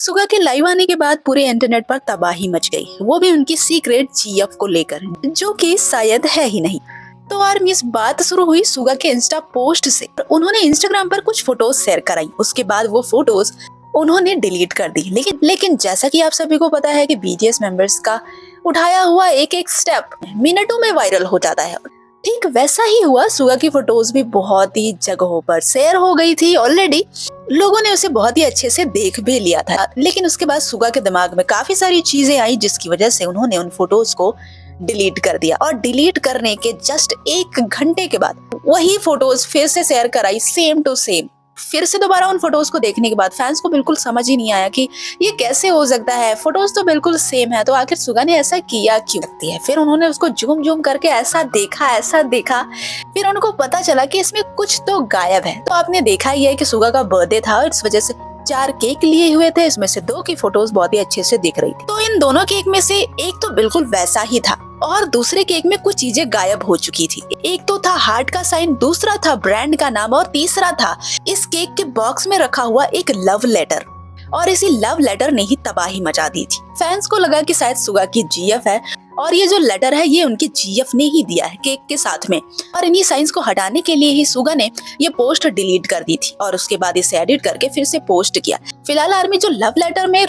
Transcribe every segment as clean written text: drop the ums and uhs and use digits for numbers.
सुगा के लाइव आने के बाद पूरे इंटरनेट पर तबाही मच गई, वो भी उनकी सीक्रेट जीएफ को लेकर, जो कि शायद है ही नहीं। तो यार इस बात शुरू हुई सुगा के इंस्टा पोस्ट से। उन्होंने इंस्टाग्राम पर कुछ फोटोज शेयर कराई, उसके बाद वो फोटोज उन्होंने डिलीट कर दी। लेकिन जैसा कि आप सभी को पता है कि बीटीएस मेंबर्स का उठाया हुआ एक एक स्टेप मिनटों में वायरल हो जाता है। ठीक वैसा ही हुआ, सुगा की फोटोज भी बहुत ही जगहों पर शेयर हो गई थी। ऑलरेडी लोगों ने उसे बहुत ही अच्छे से देख भी लिया था, लेकिन उसके बाद सुगा के दिमाग में काफी सारी चीजें आई, जिसकी वजह से उन्होंने उन फोटोज को डिलीट कर दिया। और डिलीट करने के जस्ट 1 घंटे के बाद वही फोटोज फिर से शेयर कराई, सेम टू सेम। फिर से दोबारा उन फोटोज को देखने के बाद फैंस को बिल्कुल समझ ही नहीं आया कि ये कैसे हो सकता है, फोटोज तो बिल्कुल सेम है, तो आखिर सुगा ने ऐसा किया क्यों है। फिर उन्होंने उसको जूम जूम करके ऐसा देखा, फिर उनको पता चला कि इसमें कुछ तो गायब है। तो आपने देखा ही है कि सुगा का बर्थडे था और इस वजह से 4 केक लिए हुए थे, इसमें से 2 की फोटोज बहुत ही अच्छे से दिख रही थी। तो इन दोनों केक में से एक तो बिल्कुल वैसा ही था और दूसरे केक में कुछ चीजें गायब हो चुकी थी। एक तो था हार्ट का साइन, दूसरा था ब्रांड का नाम और तीसरा था इस केक के बॉक्स में रखा हुआ एक लव लेटर। और इसी लव लेटर ने ही तबाही मचा दी थी। फैंस को लगा कि शायद सुगा की जीएफ है और ये जो लेटर है ये उनकी जीएफ ने ही दिया है केक के साथ में। और इन्हीं साइंस को हटाने के लिए ही सुगा ने ये पोस्ट डिलीट कर दी थी और उसके बाद इसे एडिट करके फिर से पोस्ट किया। फिलहाल आर्मी जो लव लेटर में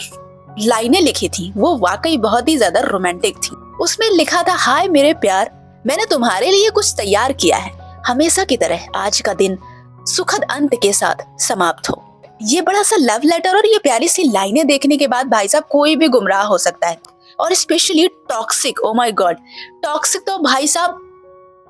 लाइनें लिखी थी वो वाकई बहुत ही ज्यादा रोमांटिक थी। उसमें लिखा था, हाय मेरे प्यार, मैंने तुम्हारे लिए कुछ तैयार किया है, हमेशा की तरह आज का दिन सुखद अंत के साथ समाप्त हो। ये बड़ा सा लव लेटर और ये प्यारी सी लाइनें देखने के बाद भाई साहब कोई भी गुमराह हो सकता है। और specially toxic, oh my God, toxic तो भाई साहब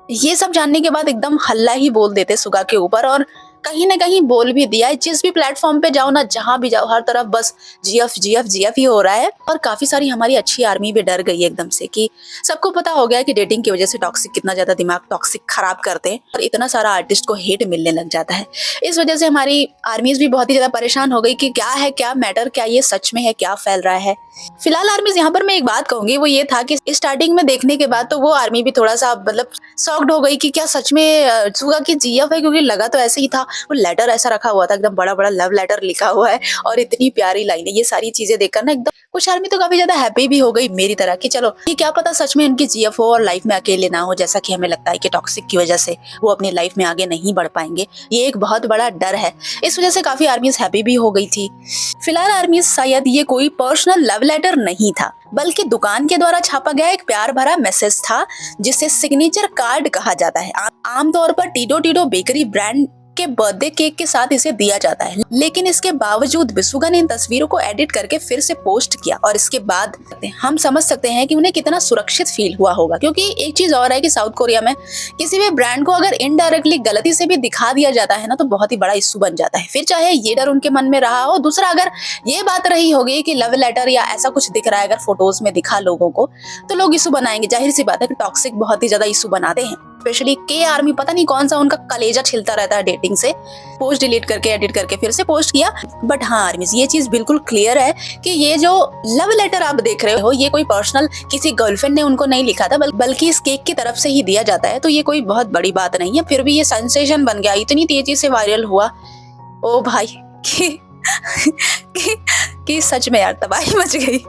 ये सब जानने के बाद एकदम हल्ला ही बोल देते सुगा के ऊपर। और कहीं ना कहीं बोल भी दिया है, जिस भी प्लेटफॉर्म पे जाओ ना, जहां भी जाओ, हर तरफ बस जीएफ जीएफ जीएफ ही हो रहा है। और काफी सारी हमारी अच्छी आर्मी भी डर गई है एकदम से, कि सबको पता हो गया कि डेटिंग की वजह से टॉक्सिक कितना ज्यादा दिमाग टॉक्सिक खराब करते हैं और इतना सारा आर्टिस्ट को हेट मिलने लग जाता है। इस वजह से हमारी आर्मीज भी बहुत ही ज्यादा परेशान हो गई कि क्या है, क्या मैटर, क्या ये सच में है, क्या फैल रहा है। फिलहाल आर्मीज यहाँ पर मैं एक बात कहूंगी, वो ये था कि स्टार्टिंग में देखने के बाद तो वो आर्मी भी थोड़ा सा मतलब शॉक्ड हो गई कि क्या सच में सुगा की जीएफ है, क्योंकि लगा तो ऐसे ही था। वो लेटर ऐसा रखा हुआ था, एकदम बड़ा बड़ा लव लेटर लिखा हुआ है और इतनी प्यारी लाइनें। ये सारी चीजें देखकर ना एकदम कुछ आर्मी तो काफी ज्यादा हैप्पी भी हो गई मेरी तरह कि चलो ये क्या पता सच में उनकी जीएफ हो और लाइफ में अकेले ना हो, जैसा कि हमें लगता है कि टॉक्सिक की वजह से वो अपनी लाइफ में आगे नहीं बढ़ पाएंगे। ये एक बहुत बड़ा डर है, इस वजह से काफी आर्मीज हैप्पी भी हो गई थी। फिलहाल आर्मीज शायद ये कोई पर्सनल लव लेटर नहीं था, बल्कि दुकान के द्वारा छापा गया एक प्यार भरा मैसेज था, जिसे सिग्नेचर कार्ड कहा जाता है। आमतौर पर टीडो टीडो बेकरी ब्रांड के बर्थडे केक के साथ इसे दिया जाता है, लेकिन इसके बावजूद भी सुगा ने इन तस्वीरों को एडिट करके फिर से पोस्ट किया। और इसके बाद हम समझ सकते हैं कि उन्हें कितना सुरक्षित फील हुआ होगा, क्योंकि एक चीज और है कि साउथ कोरिया में किसी भी ब्रांड को अगर इनडायरेक्टली गलती से भी दिखा दिया जाता है ना, तो बहुत ही बड़ा इशू बन जाता है। फिर चाहे ये डर उनके मन में रहा हो, दूसरा अगर ये बात रही होगी कि लव लेटर या ऐसा कुछ दिख रहा है अगर फोटोज में दिखा लोगों को, तो लोग इशू बनाएंगे। जाहिर सी बात है कि टॉक्सिक बहुत ही ज्यादा इशू बनाते हैं। स्पेशली के आर्मी, पता नहीं कौन सा उनका कलेजा छिलता रहता है डेटिंग से। पोस्ट डिलीट करके एडिट करके फिर से पोस्ट किया। बट हाँ आर्मी, ये चीज बिल्कुल क्लियर है कि ये जो लव लेटर आप देख रहे हो, ये कोई पर्सनल किसी गर्लफ्रेंड ने उनको नहीं लिखा था, बल्कि इस केक की तरफ से ही दिया जाता है। तो ये कोई बहुत बड़ी बात नहीं है। फिर भी ये सेंसेशन बन गया, इतनी तेजी से वायरल हुआ, ओ भाई कि सच में यार तबाही मच गई।